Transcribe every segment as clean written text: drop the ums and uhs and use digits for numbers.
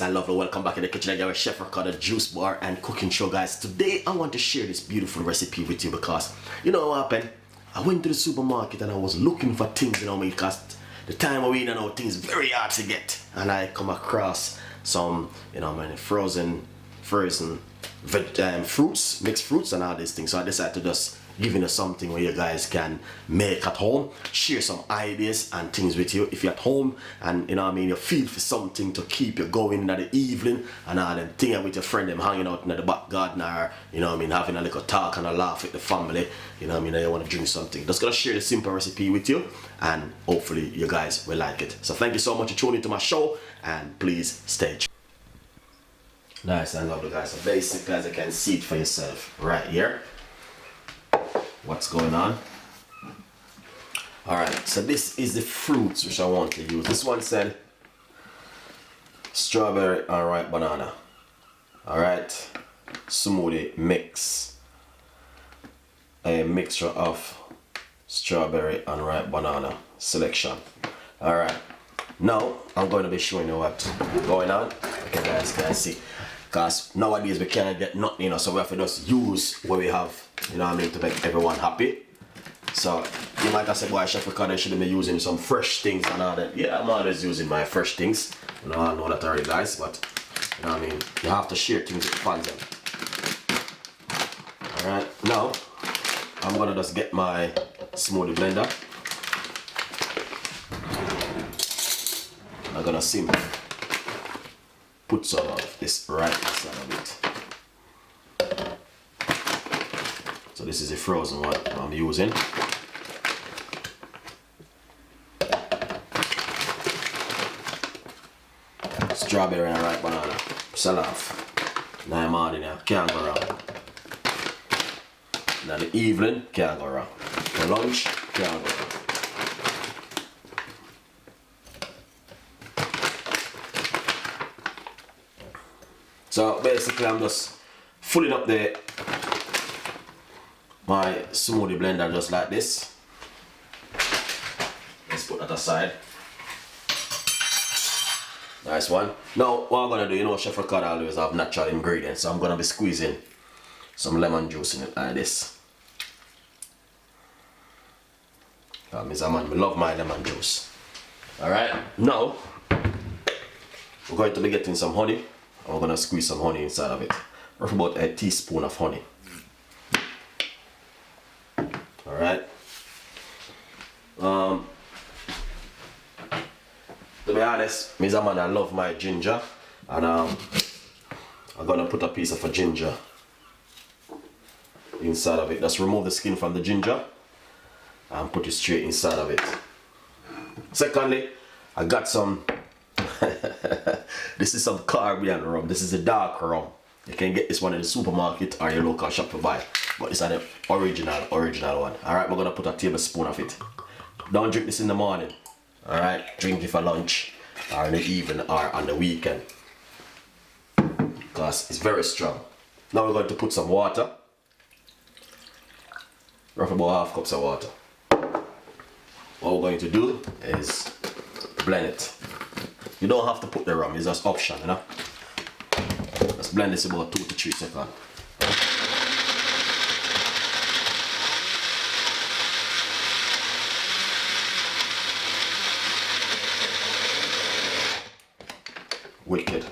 I love welcome back in the kitchen again with Chef Ricardo juice bar and cooking show, guys. Today I want to share this beautiful recipe with you because you know what happened? I went to the supermarket and I was looking for things, because the time we're in and all things very hard to get, and I come across some frozen fruits, mixed fruits and all these things. So I decided to just give you something where you guys can make at home, share some ideas and things with you if you're at home and you feel for something to keep you going in the evening and all them thing with your friend them hanging out in the back garden or having a little talk and a laugh with the family, you want to drink something. Just gonna share the simple recipe with you and hopefully you guys will like it. So thank you so much for tuning into my show and please stay tuned. Nice and lovely, guys. So basically, as you can see it for yourself right here, what's going on. Alright, so this is the fruits which I want to use. This one said strawberry and ripe banana. Alright, smoothie mix. A mixture of strawberry and ripe banana selection. Alright, now I'm going to be showing you what's going on. Okay, guys can see. Because nowadays we can't get nothing, so we have to just use what we have, to make everyone happy. So you might have said, boy, Chef Ricardo should be using some fresh things and all that. Yeah, I'm always using my fresh things. I know that already, guys, but you have to share things with fans. Alright, now I'm gonna just get my smoothie blender. I'm gonna simply put some of this right inside of it. So this is a frozen one I'm using. Strawberry and ripe banana. Sell off. Now I'm on in here. Can't go wrong. Now the evening, can't go wrong. For lunch, can't go wrong. So basically I'm just filling up my smoothie blender just like this. Let's put that aside. Nice one. Now what I'm gonna do, Chef Ricardo always have natural ingredients, so I'm gonna be squeezing some lemon juice in it like this. I love my lemon juice. Alright, now we're going to be getting some honey. I'm gonna squeeze some honey inside of it. Roughly about a teaspoon of honey. Alright. To be honest, I love my ginger, and I'm gonna put a piece of a ginger inside of it. Just remove the skin from the ginger and put it straight inside of it. Secondly, I got some this is some Caribbean rum. This is a dark rum. You can get this one in the supermarket or your local shop to buy. But it's the original one. Alright, we're gonna put a tablespoon of it. Don't drink this in the morning. Alright, drink it for lunch or in the evening or on the weekend. Because it's very strong. Now we're going to put some water. Roughly about half cups of water. What we're going to do is blend it. You don't have to put the rum, it's just option, Let's blend this about 2 to 3 seconds. Wicked.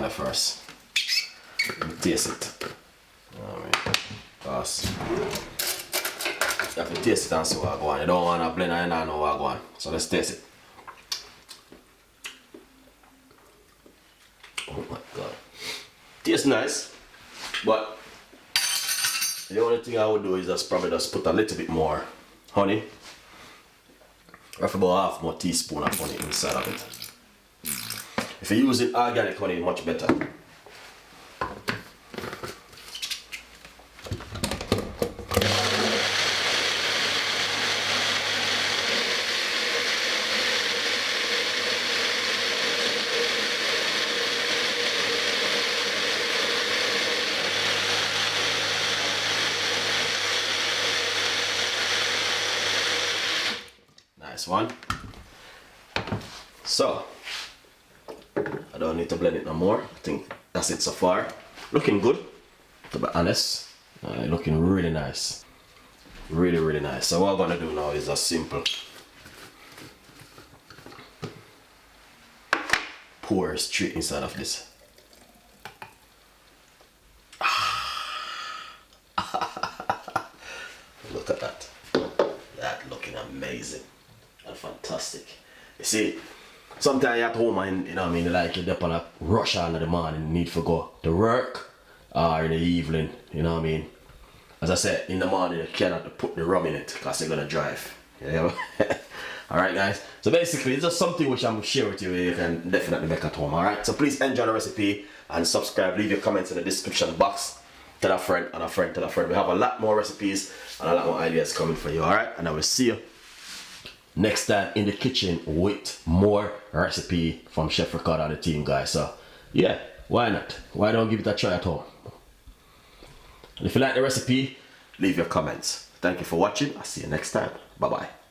First, taste it. Because you have to taste it and see what I go on. You don't want to blend and you don't know what I go on. So let's taste it. Oh my god. Tastes nice, but the only thing I would do is probably just put a little bit more honey. Roughly about half more teaspoon of honey inside of it. If you use it organic honey, much better. nice one. So, I don't need to blend it no more. I think that's it so far. Looking good, to be honest. Looking really nice. Really, really nice. So what I'm gonna do now is a simple pour straight inside of this. Look at that. That looking amazing and fantastic. You see, sometimes you're at home and you know what I mean, like you're up on a rush hour in the morning, need to go to work or in the evening, you know what I mean. As I said, in the morning you cannot put the rum in it because you're gonna drive. You know? Alright guys, so basically it's just something which I'm sharing with you, you can definitely make at home. Alright, so please enjoy the recipe and subscribe, leave your comments in the description box. Tell a friend and a friend tell a friend. We have a lot more recipes and a lot more ideas coming for you. Alright, and I will see you next time in the kitchen with more recipe from Chef Ricardo and the team, guys. So yeah, why not? Why don't give it a try at home? And if you like the recipe, leave your comments. Thank you for watching. I'll see you next time. Bye bye.